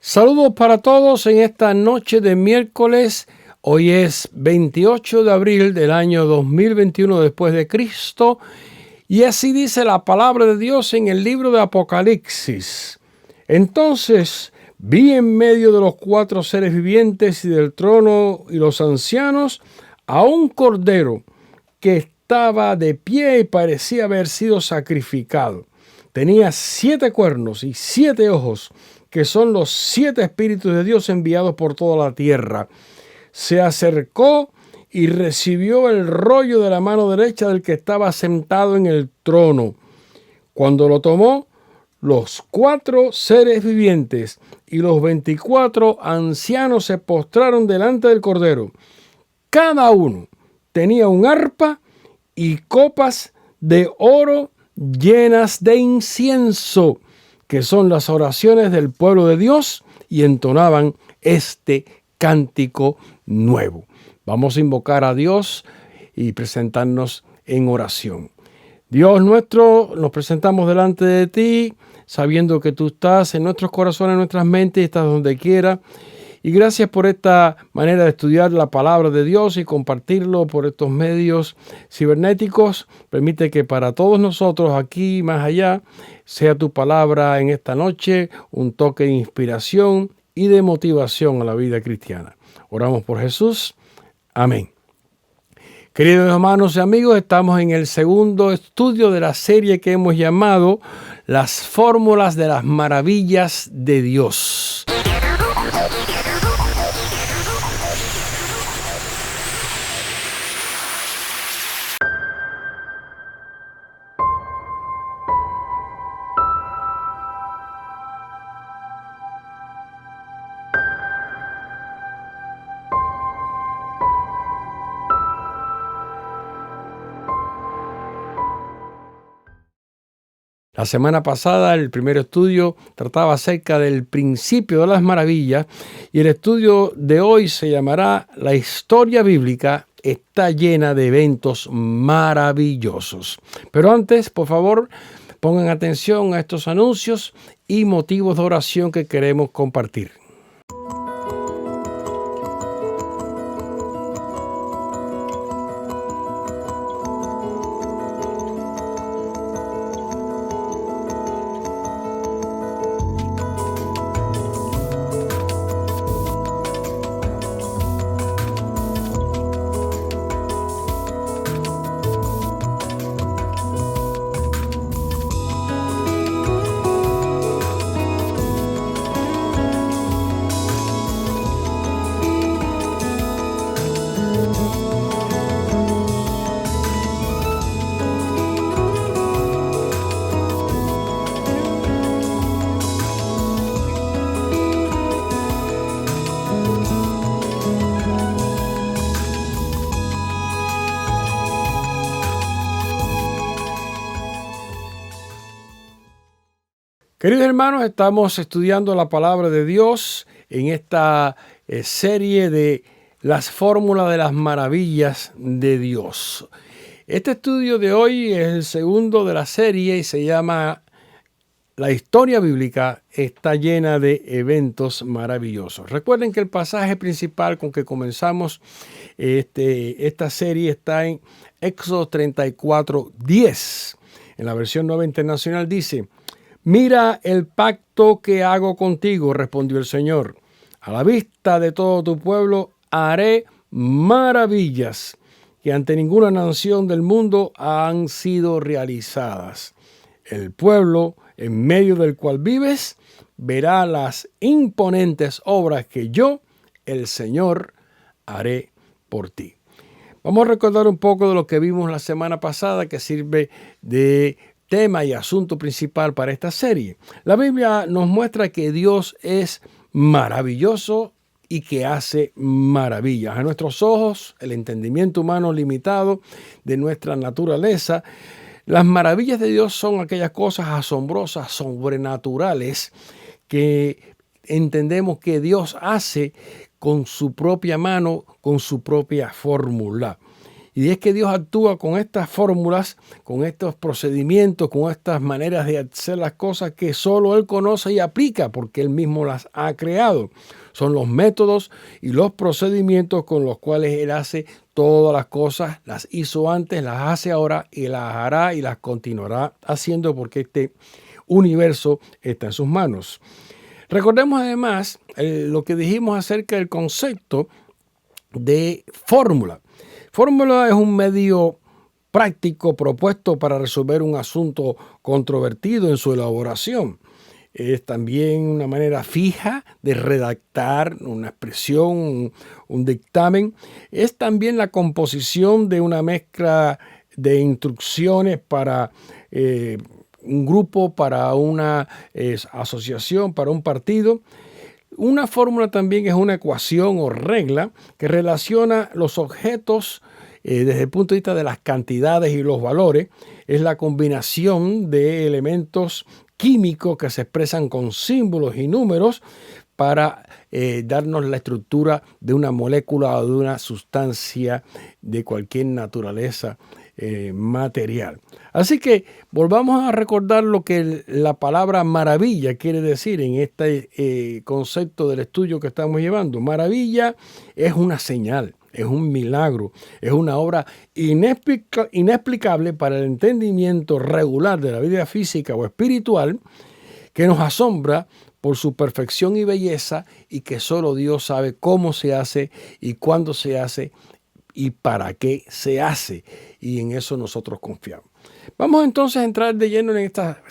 Saludos para todos en esta noche de miércoles. Hoy es 28 de abril del año 2021 después de Cristo. Y así dice la palabra de Dios en el libro de Apocalipsis. Entonces vi en medio de los cuatro seres vivientes y del trono y los ancianos a un cordero que estaba de pie y parecía haber sido sacrificado. Tenía 7 cuernos y 7 ojos, que son los 7 espíritus de Dios enviados por toda la tierra. Se acercó y recibió el rollo de la mano derecha del que estaba sentado en el trono. Cuando lo tomó, los 4 seres vivientes y los 24 ancianos se postraron delante del Cordero. Cada uno tenía un arpa y copas de oro llenas de incienso, que son las oraciones del pueblo de Dios, y entonaban este cántico nuevo. Vamos a invocar a Dios y presentarnos en oración. Dios nuestro, nos presentamos delante de ti, sabiendo que tú estás en nuestros corazones, en nuestras mentes, estás donde quiera. Y gracias por esta manera de estudiar la palabra de Dios y compartirlo por estos medios cibernéticos. Permite que para todos nosotros aquí y más allá sea tu palabra en esta noche un toque de inspiración y de motivación a la vida cristiana. Oramos por Jesús. Amén. Queridos hermanos y amigos, estamos en el segundo estudio de la serie que hemos llamado Las fórmulas de las maravillas de Dios. La semana pasada el primer estudio trataba acerca del principio de las maravillas y el estudio de hoy se llamará La historia bíblica está llena de eventos maravillosos. Pero antes, por favor, pongan atención a estos anuncios y motivos de oración que queremos compartir. Queridos hermanos, estamos estudiando la palabra de Dios en esta serie de las fórmulas de las maravillas de Dios. Este estudio de hoy es el segundo de la serie y se llama La historia bíblica está llena de eventos maravillosos. Recuerden que el pasaje principal con que comenzamos esta serie está en Éxodo 34:10. En la versión Nueva Internacional dice: «Mira el pacto que hago contigo», respondió el Señor. «A la vista de todo tu pueblo haré maravillas que ante ninguna nación del mundo han sido realizadas. El pueblo en medio del cual vives verá las imponentes obras que yo, el Señor, haré por ti». Vamos a recordar un poco de lo que vimos la semana pasada, que sirve de tema y asunto principal para esta serie. La Biblia nos muestra que Dios es maravilloso y que hace maravillas. A nuestros ojos, el entendimiento humano limitado de nuestra naturaleza, las maravillas de Dios son aquellas cosas asombrosas, sobrenaturales, que entendemos que Dios hace con su propia mano, con su propia fórmula. Y es que Dios actúa con estas fórmulas, con estos procedimientos, con estas maneras de hacer las cosas que solo Él conoce y aplica porque Él mismo las ha creado. Son los métodos y los procedimientos con los cuales Él hace todas las cosas. Las hizo antes, las hace ahora y las hará y las continuará haciendo porque este universo está en sus manos. Recordemos además lo que dijimos acerca del concepto de fórmula. Fórmula es un medio práctico propuesto para resolver un asunto controvertido en su elaboración. Es también una manera fija de redactar una expresión, un dictamen. Es también la composición de una mezcla de instrucciones para un grupo, para una asociación, para un partido. Una fórmula también es una ecuación o regla que relaciona los objetos desde el punto de vista de las cantidades y los valores. Es la combinación de elementos químicos que se expresan con símbolos y números para darnos la estructura de una molécula o de una sustancia de cualquier naturaleza material. Así que volvamos a recordar lo que la palabra maravilla quiere decir en este concepto del estudio que estamos llevando. Maravilla es una señal, es un milagro, es una obra inexplicable para el entendimiento regular de la vida física o espiritual que nos asombra por su perfección y belleza y que solo Dios sabe cómo se hace y cuándo se hace y para qué se hace. Y en eso nosotros confiamos. Vamos entonces a entrar de lleno en esta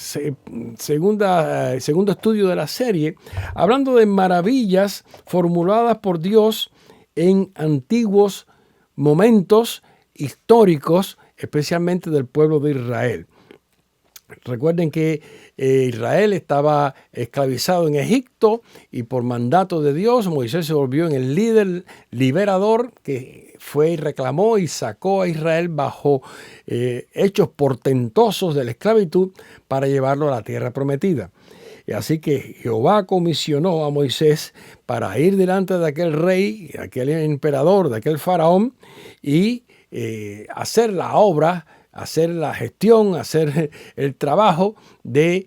segundo estudio de la serie, hablando de maravillas formuladas por Dios en antiguos momentos históricos, especialmente del pueblo de Israel. Recuerden que Israel estaba esclavizado en Egipto y por mandato de Dios, Moisés se volvió en el líder liberador que fue y reclamó y sacó a Israel bajo hechos portentosos de la esclavitud para llevarlo a la tierra prometida. Y así que Jehová comisionó a Moisés para ir delante de aquel rey, de aquel emperador, de aquel faraón y hacer la obra, hacer la gestión, hacer el trabajo de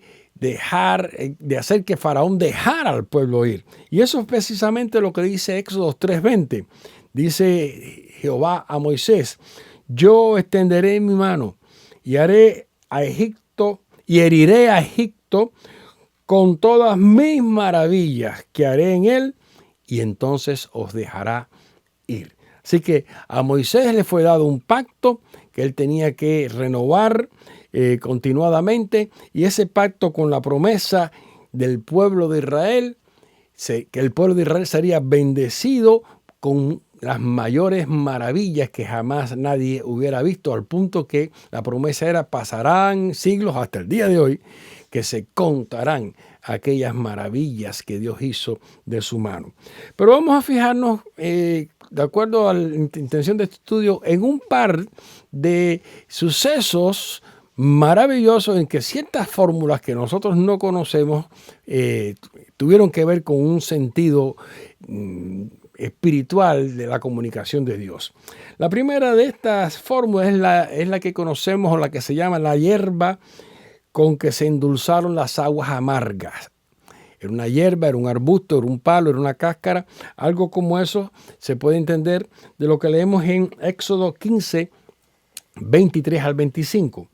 hacer que Faraón dejara al pueblo ir. Y eso es precisamente lo que dice Éxodo 3:20. Dice Jehová a Moisés: yo extenderé mi mano y haré a Egipto y heriré a Egipto con todas mis maravillas que haré en él, y entonces os dejará ir. Así que a Moisés le fue dado un pacto que él tenía que renovar continuadamente, y ese pacto con la promesa del pueblo de Israel, que el pueblo de Israel sería bendecido con las mayores maravillas que jamás nadie hubiera visto, al punto que la promesa era: pasarán siglos hasta el día de hoy que se contarán aquellas maravillas que Dios hizo de su mano. Pero vamos a fijarnos, de acuerdo a la intención de este estudio, en un par de sucesos maravillosos en que ciertas fórmulas que nosotros no conocemos tuvieron que ver con un sentido espiritual de la comunicación de Dios. La primera de estas fórmulas es la que conocemos, o la que se llama la hierba con que se endulzaron las aguas amargas. Era una hierba, era un arbusto, era un palo, era una cáscara, algo como eso se puede entender de lo que leemos en Éxodo 15, 23 al 25.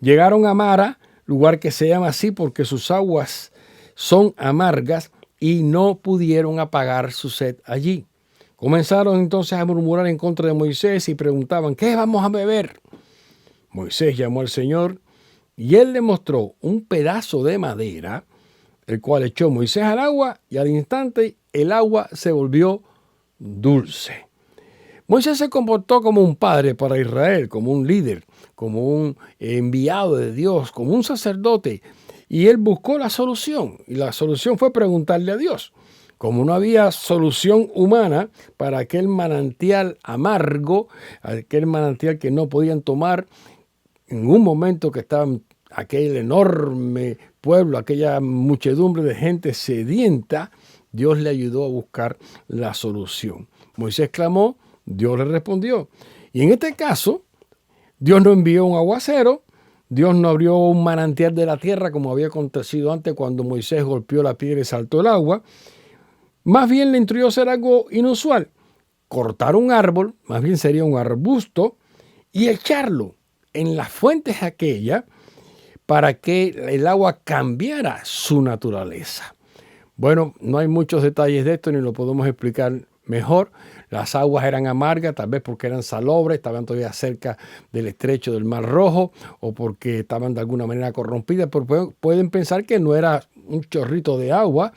Llegaron a Mara, lugar que se llama así porque sus aguas son amargas, y no pudieron apagar su sed allí. Comenzaron entonces a murmurar en contra de Moisés y preguntaban: ¿qué vamos a beber? Moisés llamó al Señor y él le mostró un pedazo de madera, el cual echó Moisés al agua, y al instante el agua se volvió dulce. Moisés se comportó como un padre para Israel, como un líder, como un enviado de Dios, como un sacerdote, y él buscó la solución, y la solución fue preguntarle a Dios. Como no había solución humana para aquel manantial amargo, aquel manantial que no podían tomar en un momento que estaban aquel enorme pueblo, aquella muchedumbre de gente sedienta, Dios le ayudó a buscar la solución. Moisés clamó, Dios le respondió. Y en este caso, Dios no envió un aguacero, Dios no abrió un manantial de la tierra como había acontecido antes cuando Moisés golpeó la piedra y saltó el agua. Más bien le instruyó a hacer algo inusual, cortar un árbol, más bien sería un arbusto, y echarlo en las fuentes aquellas para que el agua cambiara su naturaleza. Bueno, no hay muchos detalles de esto ni lo podemos explicar mejor. Las aguas eran amargas, tal vez porque eran salobres, estaban todavía cerca del estrecho del Mar Rojo o porque estaban de alguna manera corrompidas, pero pueden pensar que no era un chorrito de agua.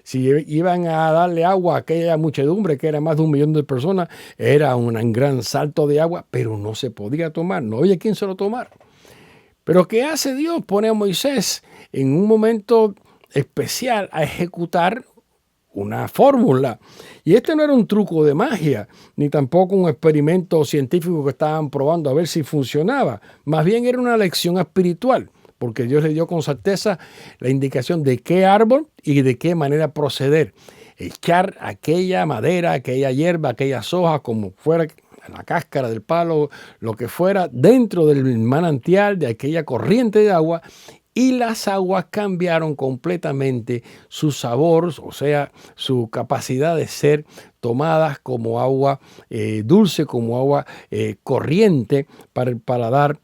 Si iban a darle agua a aquella muchedumbre, que era más de 1 millón de personas, era un gran salto de agua, pero no se podía tomar. No había quien se lo tomara. Pero ¿qué hace Dios? Pone a Moisés en un momento especial a ejecutar una fórmula. Y este no era un truco de magia, ni tampoco un experimento científico que estaban probando a ver si funcionaba. Más bien era una lección espiritual, porque Dios le dio con certeza la indicación de qué árbol y de qué manera proceder. Echar aquella madera, aquella hierba, aquellas hojas, como fuera la cáscara del palo, lo que fuera, dentro del manantial de aquella corriente de agua, y las aguas cambiaron completamente su sabor, o sea, su capacidad de ser tomadas como agua dulce, como agua corriente para el paladar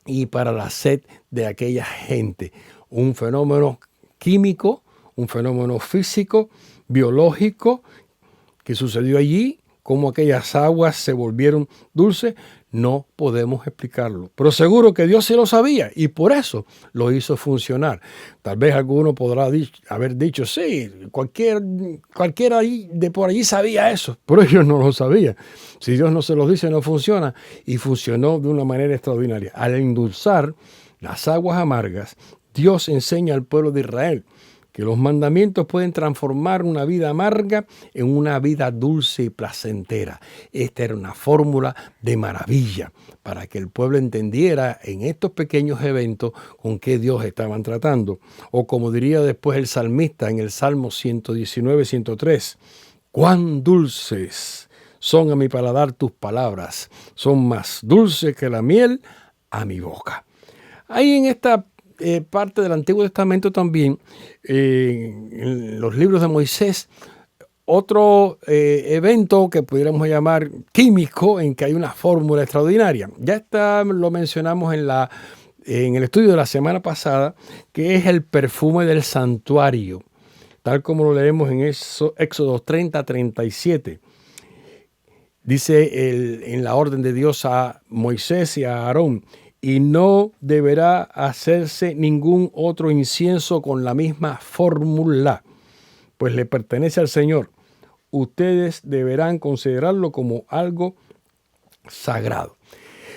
y para la sed de aquella gente. Un fenómeno químico, un fenómeno físico, biológico, que sucedió allí. Cómo aquellas aguas se volvieron dulces, no podemos explicarlo. Pero seguro que Dios sí lo sabía y por eso lo hizo funcionar. Tal vez alguno podrá haber dicho, sí, cualquiera de por allí sabía eso, pero ellos no lo sabían. Si Dios no se los dice, no funciona, y funcionó de una manera extraordinaria. Al endulzar las aguas amargas, Dios enseña al pueblo de Israel que los mandamientos pueden transformar una vida amarga en una vida dulce y placentera. Esta era una fórmula de maravilla para que el pueblo entendiera en estos pequeños eventos con qué Dios estaban tratando. O como diría después el salmista en el Salmo 119, 103, cuán dulces son a mi paladar tus palabras, son más dulces que la miel a mi boca. Ahí en esta parte del Antiguo Testamento también, en los libros de Moisés, otro evento que pudiéramos llamar químico en que hay una fórmula extraordinaria. Ya lo mencionamos en el estudio de la semana pasada, que es el perfume del santuario, tal como lo leemos en Éxodo 30, 37. Dice en la orden de Dios a Moisés y a Aarón, y no deberá hacerse ningún otro incienso con la misma fórmula, pues le pertenece al Señor. Ustedes deberán considerarlo como algo sagrado.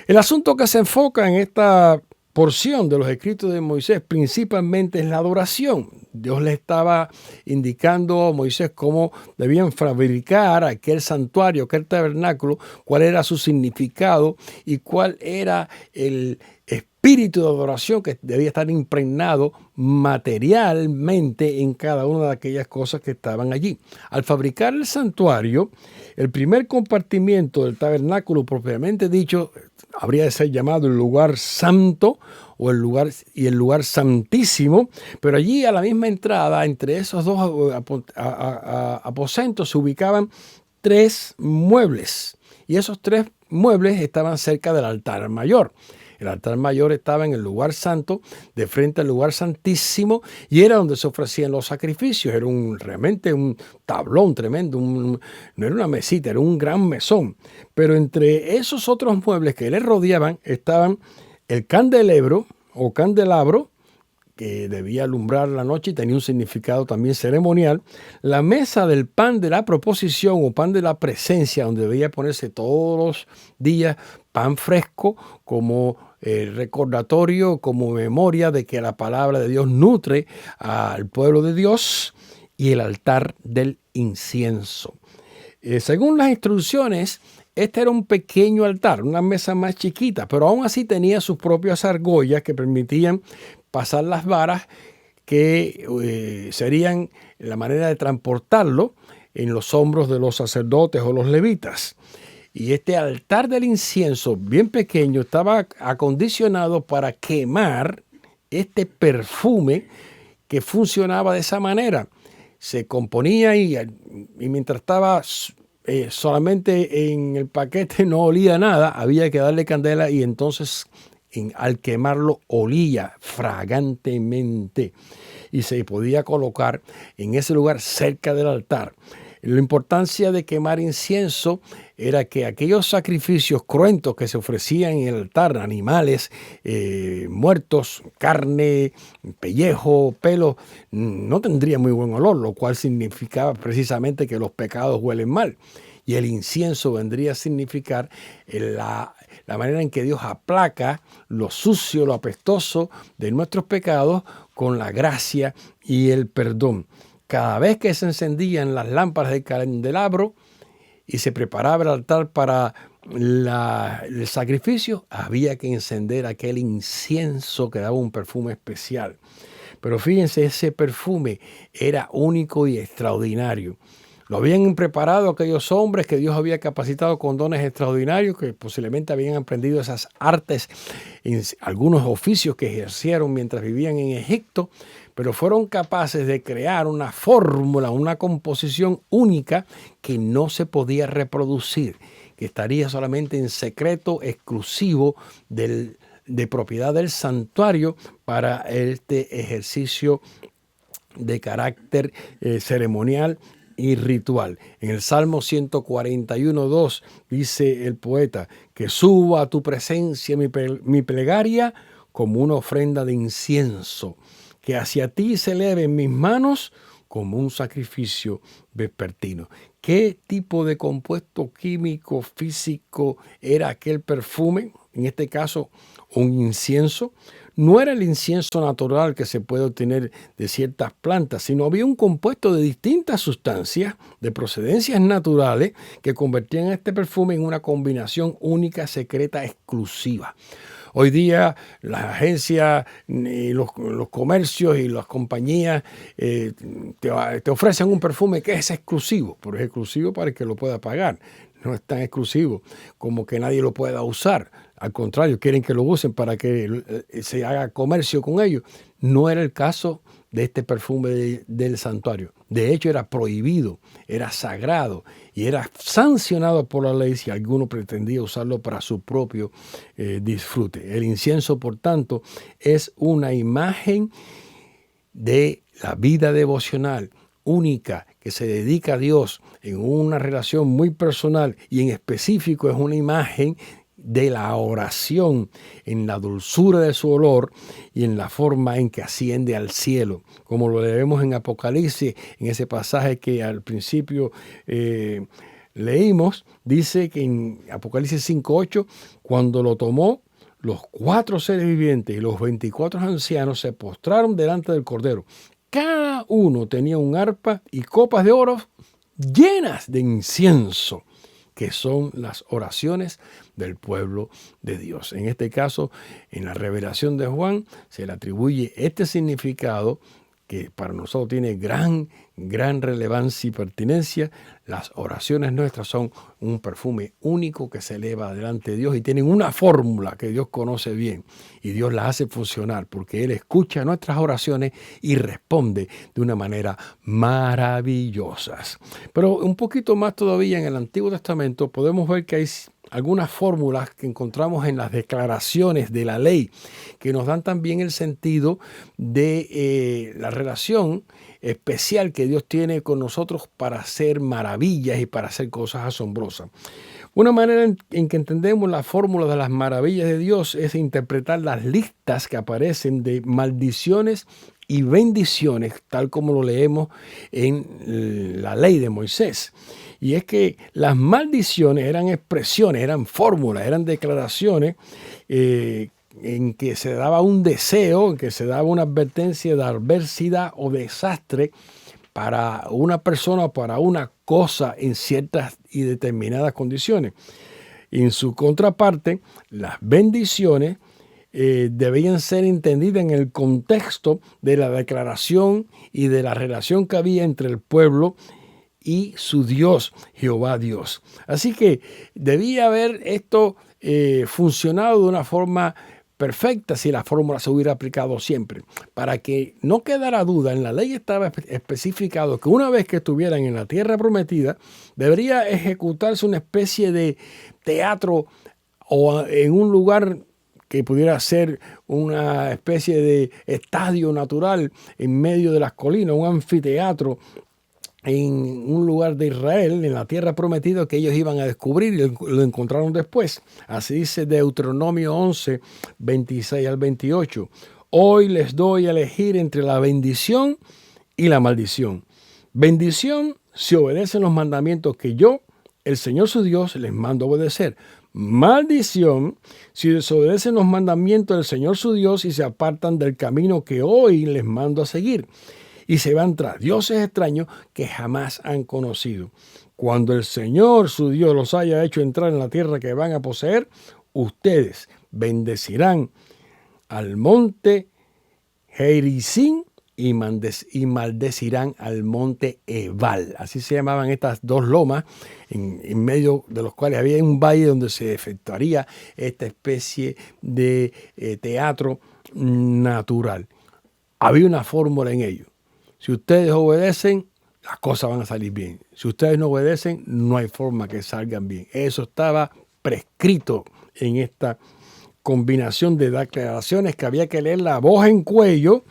El asunto que se enfoca en esta porción de los escritos de Moisés principalmente es la adoración. Dios le estaba indicando a Moisés cómo debían fabricar aquel santuario, aquel tabernáculo, cuál era su significado y cuál era el espíritu de adoración que debía estar impregnado materialmente en cada una de aquellas cosas que estaban allí. Al fabricar el santuario, el primer compartimiento del tabernáculo propiamente dicho habría de ser llamado el lugar santo o el lugar santísimo, pero allí a la misma entrada, entre esos dos aposentos, se ubicaban 3 muebles y esos 3 muebles estaban cerca del altar mayor. El altar mayor estaba en el lugar santo, de frente al lugar santísimo, y era donde se ofrecían los sacrificios. Era realmente un tablón tremendo, no era una mesita, era un gran mesón. Pero entre esos otros muebles que le rodeaban estaban el candelabro o candelabro, que debía alumbrar la noche y tenía un significado también ceremonial, la mesa del pan de la proposición o pan de la presencia, donde debía ponerse todos los días pan fresco como recordatorio, como memoria de que la palabra de Dios nutre al pueblo de Dios, y el altar del incienso. Según las instrucciones, este era un pequeño altar, una mesa más chiquita, pero aún así tenía sus propias argollas que permitían pasar las varas que serían la manera de transportarlo en los hombros de los sacerdotes o los levitas. Y este altar del incienso, bien pequeño, estaba acondicionado para quemar este perfume que funcionaba de esa manera. Se componía y mientras estaba solamente en el paquete no olía nada, había que darle candela y entonces al quemarlo olía fragantemente y se podía colocar en ese lugar cerca del altar. La importancia de quemar incienso era que aquellos sacrificios cruentos que se ofrecían en el altar, animales muertos, carne, pellejo, pelo, no tendría muy buen olor, lo cual significaba precisamente que los pecados huelen mal. Y el incienso vendría a significar la manera en que Dios aplaca lo sucio, lo apestoso de nuestros pecados con la gracia y el perdón. Cada vez que se encendían las lámparas del candelabro y se preparaba el altar para el sacrificio, había que encender aquel incienso que daba un perfume especial. Pero fíjense, ese perfume era único y extraordinario. Lo habían preparado aquellos hombres que Dios había capacitado con dones extraordinarios, que posiblemente habían aprendido esas artes, en algunos oficios que ejercieron mientras vivían en Egipto, pero fueron capaces de crear una fórmula, una composición única que no se podía reproducir, que estaría solamente en secreto exclusivo de propiedad del santuario para este ejercicio de carácter ceremonial y ritual. En el Salmo 141:2 dice el poeta, que suba a tu presencia mi plegaria como una ofrenda de incienso, que hacia ti se eleven mis manos como un sacrificio vespertino. ¿Qué tipo de compuesto químico, físico era aquel perfume? En este caso, un incienso. No era el incienso natural que se puede obtener de ciertas plantas, sino había un compuesto de distintas sustancias de procedencias naturales que convertían este perfume en una combinación única, secreta, exclusiva. Hoy día las agencias, y los comercios y las compañías te ofrecen un perfume que es exclusivo, pero es exclusivo para el que lo pueda pagar. No es tan exclusivo como que nadie lo pueda usar. Al contrario, quieren que lo usen para que se haga comercio con ellos. No era el caso de este perfume del santuario. De hecho, era prohibido, era sagrado y era sancionado por la ley si alguno pretendía usarlo para su propio disfrute. El incienso, por tanto, es una imagen de la vida devocional única que se dedica a Dios en una relación muy personal y en específico es una imagen de la oración en la dulzura de su olor y en la forma en que asciende al cielo, como lo leemos en Apocalipsis, en ese pasaje que al principio leímos. Dice que en Apocalipsis 5:8, cuando lo tomó, los 4 seres vivientes y los 24 ancianos se postraron delante del Cordero. Cada uno tenía un arpa y copas de oro llenas de incienso, que son las oraciones del pueblo de Dios. En este caso, en la revelación de Juan, se le atribuye este significado que para nosotros tiene gran relevancia y pertinencia. Las oraciones nuestras son un perfume único que se eleva delante de Dios y tienen una fórmula que Dios conoce bien y Dios la hace funcionar porque Él escucha nuestras oraciones y responde de una manera maravillosa. Pero un poquito más todavía en el Antiguo Testamento podemos ver que hay algunas fórmulas que encontramos en las declaraciones de la ley que nos dan también el sentido de la relación especial que Dios tiene con nosotros para hacer maravillas y para hacer cosas asombrosas. Una manera en que entendemos la fórmula de las maravillas de Dios es interpretar las listas que aparecen de maldiciones y bendiciones, tal como lo leemos en la ley de Moisés. Y es que las maldiciones eran expresiones, eran fórmulas, eran declaraciones en que se daba un deseo, en que se daba una advertencia de adversidad o desastre para una persona o para una cosa en ciertas y determinadas condiciones. Y en su contraparte, las bendiciones debían ser entendidas en el contexto de la declaración y de la relación que había entre el pueblo y su Dios, Jehová Dios. Así que debía haber esto funcionado de una forma perfecta si la fórmula se hubiera aplicado siempre. Para que no quedara duda, en la ley estaba especificado que una vez que estuvieran en la tierra prometida, debería ejecutarse una especie de teatro o en un lugar que pudiera ser una especie de estadio natural en medio de las colinas, un anfiteatro en un lugar de Israel, en la tierra prometida que ellos iban a descubrir, y lo encontraron después. Así dice Deuteronomio 11, 26 al 28. Hoy les doy a elegir entre la bendición y la maldición. Bendición si obedecen los mandamientos que yo, el Señor su Dios, les mando obedecer. Maldición si desobedecen los mandamientos del Señor su Dios y se apartan del camino que hoy les mando a seguir, y se van tras dioses extraños que jamás han conocido. Cuando el Señor su Dios los haya hecho entrar en la tierra que van a poseer, ustedes bendecirán al monte Gerizim y maldecirán al monte Ebal. Así se llamaban estas dos lomas, en medio de los cuales había un valle donde se efectuaría esta especie de teatro natural. Había una fórmula en ello. Si ustedes obedecen, las cosas van a salir bien. Si ustedes no obedecen, no hay forma que salgan bien. Eso estaba prescrito en esta combinación de declaraciones que había que leer la voz en cuello,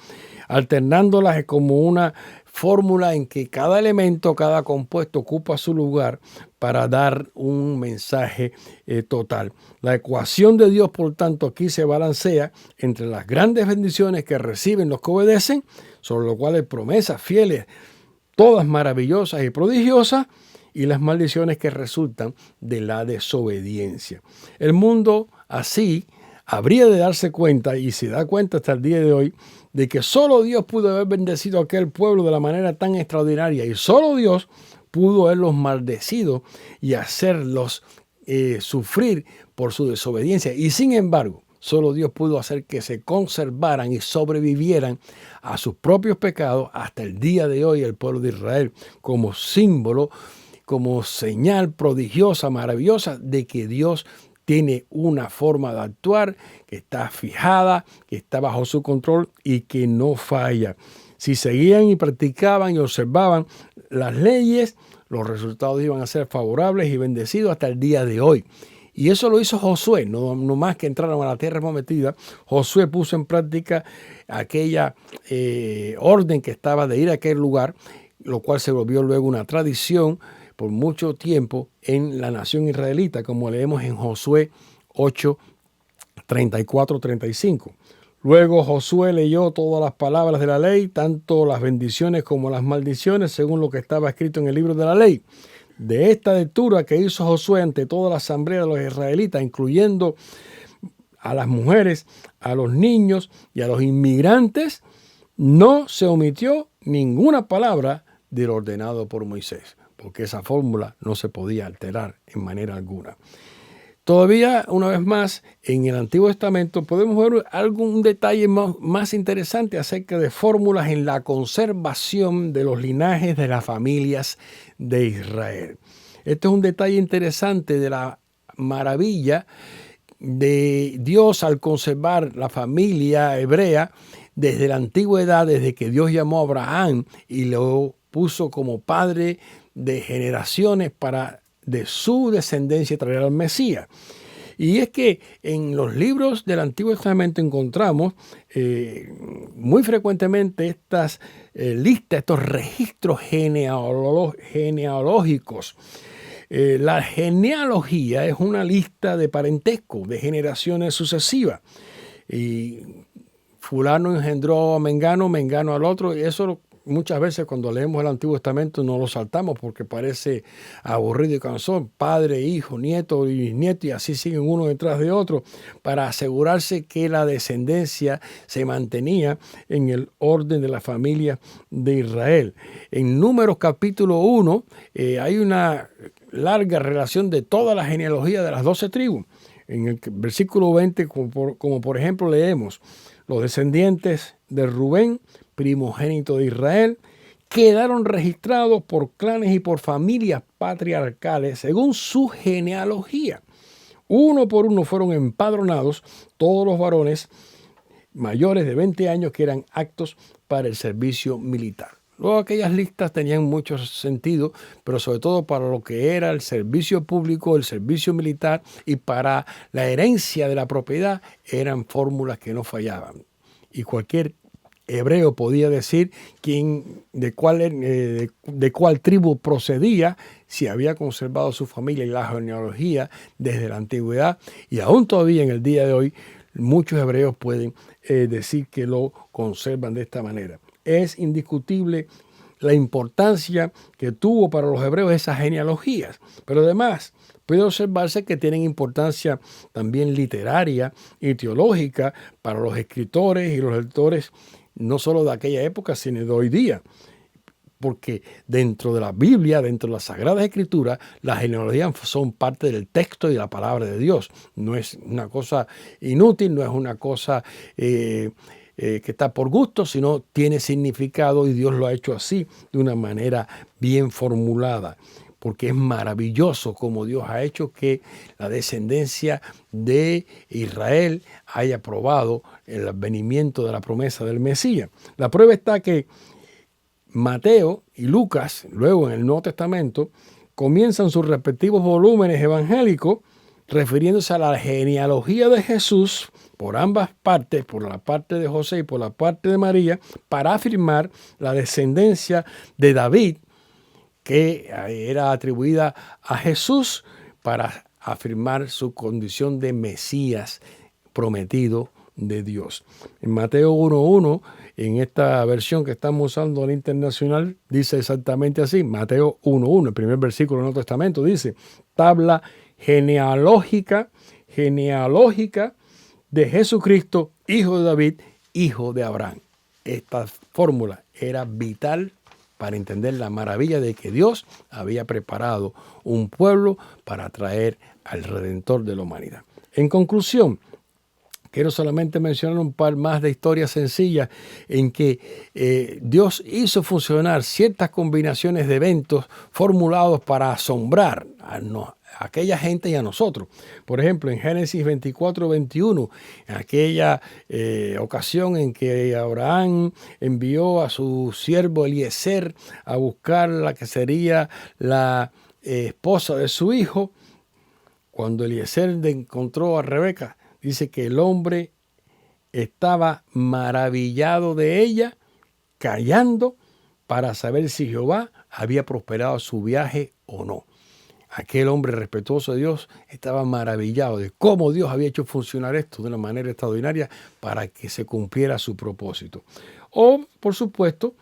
alternándolas como una fórmula en que cada elemento, cada compuesto ocupa su lugar para dar un mensaje total. La ecuación de Dios, por tanto, aquí se balancea entre las grandes bendiciones que reciben los que obedecen, sobre lo cuales promesas fieles, todas maravillosas y prodigiosas, y las maldiciones que resultan de la desobediencia. El mundo así habría de darse cuenta, y se da cuenta hasta el día de hoy, de que solo Dios pudo haber bendecido a aquel pueblo de la manera tan extraordinaria, y solo Dios pudo haberlos maldecido y hacerlos sufrir por su desobediencia. Y sin embargo, solo Dios pudo hacer que se conservaran y sobrevivieran a sus propios pecados hasta el día de hoy, el pueblo de Israel, como símbolo, como señal prodigiosa, maravillosa de que Dios tiene una forma de actuar que está fijada, que está bajo su control y que no falla. Si seguían y practicaban y observaban las leyes, los resultados iban a ser favorables y bendecidos hasta el día de hoy. Y eso lo hizo Josué, no más que entraron a la tierra prometida. Josué puso en práctica aquella orden que estaba de ir a aquel lugar, lo cual se volvió luego una tradición por mucho tiempo en la nación israelita, como leemos en Josué 8, 34, 35. Luego Josué leyó todas las palabras de la ley, tanto las bendiciones como las maldiciones, según lo que estaba escrito en el libro de la ley. De esta lectura que hizo Josué ante toda la asamblea de los israelitas, incluyendo a las mujeres, a los niños y a los inmigrantes, no se omitió ninguna palabra de lo ordenado por Moisés, porque esa fórmula no se podía alterar en manera alguna. Todavía, una vez más, en el Antiguo Testamento podemos ver algún detalle más interesante acerca de fórmulas en la conservación de los linajes de las familias de Israel. Este es un detalle interesante de la maravilla de Dios al conservar la familia hebrea desde la antigüedad, desde que Dios llamó a Abraham y lo puso como padre de generaciones para de su descendencia traer al Mesías. Y es que en los libros del Antiguo Testamento encontramos muy frecuentemente estas listas, estos registros genealógicos. La genealogía es una lista de parentesco, de generaciones sucesivas. Y fulano engendró a Mengano, Mengano al otro, y eso muchas veces cuando leemos el Antiguo Testamento no lo saltamos porque parece aburrido y cansón. Padre, hijo, nieto y bisnieto, y así siguen uno detrás de otro para asegurarse que la descendencia se mantenía en el orden de la familia de Israel. En Números capítulo 1 hay una larga relación de toda la genealogía de las 12 tribus. En el versículo 20, como por ejemplo leemos, los descendientes de Rubén, primogénito de Israel, quedaron registrados por clanes y por familias patriarcales según su genealogía. Uno por uno fueron empadronados todos los varones mayores de 20 años que eran aptos para el servicio militar. Luego aquellas listas tenían mucho sentido, pero sobre todo para lo que era el servicio público, el servicio militar y para la herencia de la propiedad eran fórmulas que no fallaban. Y cualquier hebreo podía decir de cuál tribu procedía, si había conservado su familia y la genealogía desde la antigüedad. Y aún todavía en el día de hoy, muchos hebreos pueden decir que lo conservan de esta manera. Es indiscutible la importancia que tuvo para los hebreos esas genealogías, pero además puede observarse que tienen importancia también literaria y teológica para los escritores y los lectores, no solo de aquella época, sino de hoy día. Porque dentro de la Biblia, dentro de las Sagradas Escrituras, las genealogías son parte del texto y de la palabra de Dios. No es una cosa inútil, no es una cosa que está por gusto, sino tiene significado y Dios lo ha hecho así, de una manera bien formulada. Porque es maravilloso como Dios ha hecho que la descendencia de Israel haya probado el advenimiento de la promesa del Mesías. La prueba está que Mateo y Lucas, luego en el Nuevo Testamento, comienzan sus respectivos volúmenes evangélicos refiriéndose a la genealogía de Jesús por ambas partes, por la parte de José y por la parte de María, para afirmar la descendencia de David, que era atribuida a Jesús, para afirmar su condición de Mesías prometido de Dios. En Mateo 1:1, en esta versión que estamos usando en la internacional, dice exactamente así, Mateo 1:1, el primer versículo del Nuevo Testamento, dice, tabla genealógica de Jesucristo, hijo de David, hijo de Abraham. Esta fórmula era vital para entender la maravilla de que Dios había preparado un pueblo para traer al Redentor de la humanidad. En conclusión, quiero solamente mencionar un par más de historias sencillas en que Dios hizo funcionar ciertas combinaciones de eventos formulados para asombrar a aquella gente y a nosotros. Por ejemplo, en Génesis 24:21, en aquella ocasión en que Abraham envió a su siervo Eliezer a buscar la que sería la esposa de su hijo, cuando Eliezer encontró a Rebeca, dice que el hombre estaba maravillado de ella, callando para saber si Jehová había prosperado su viaje o no. Aquel hombre respetuoso de Dios estaba maravillado de cómo Dios había hecho funcionar esto de una manera extraordinaria para que se cumpliera su propósito. O, por supuesto,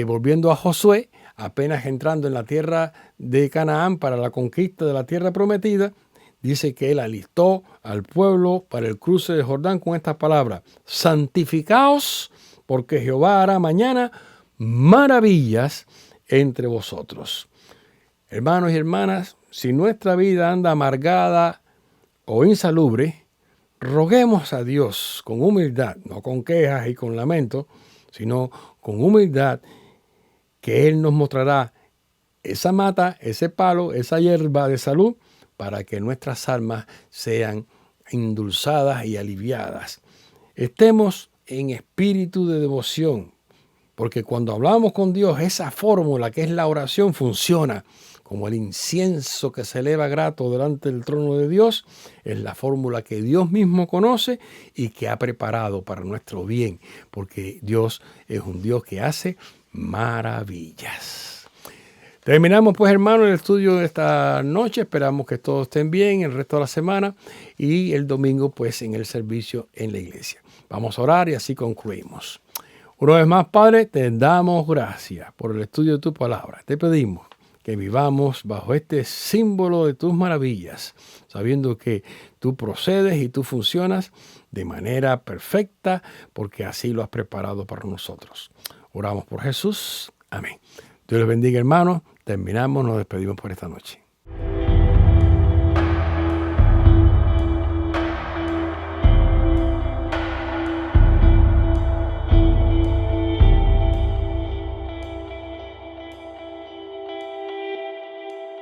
volviendo a Josué, apenas entrando en la tierra de Canaán para la conquista de la tierra prometida, dice que él alistó al pueblo para el cruce de Jordán con estas palabras: santificaos, porque Jehová hará mañana maravillas entre vosotros. Hermanos y hermanas, si nuestra vida anda amargada o insalubre, roguemos a Dios con humildad, no con quejas y con lamento, sino con humildad, que Él nos mostrará esa mata, ese palo, esa hierba de salud, para que nuestras almas sean endulzadas y aliviadas. Estemos en espíritu de devoción, porque cuando hablamos con Dios, esa fórmula que es la oración funciona como el incienso que se eleva grato delante del trono de Dios. Es la fórmula que Dios mismo conoce y que ha preparado para nuestro bien, porque Dios es un Dios que hace maravillas. Terminamos pues, hermanos, el estudio de esta noche. Esperamos que todos estén bien el resto de la semana y el domingo pues en el servicio en la iglesia. Vamos a orar y así concluimos. Una vez más, Padre, te damos gracias por el estudio de tu palabra. Te pedimos que vivamos bajo este símbolo de tus maravillas, sabiendo que tú procedes y tú funcionas de manera perfecta, porque así lo has preparado para nosotros. Oramos por Jesús. Amén. Dios les bendiga, hermanos. Terminamos, nos despedimos por esta noche.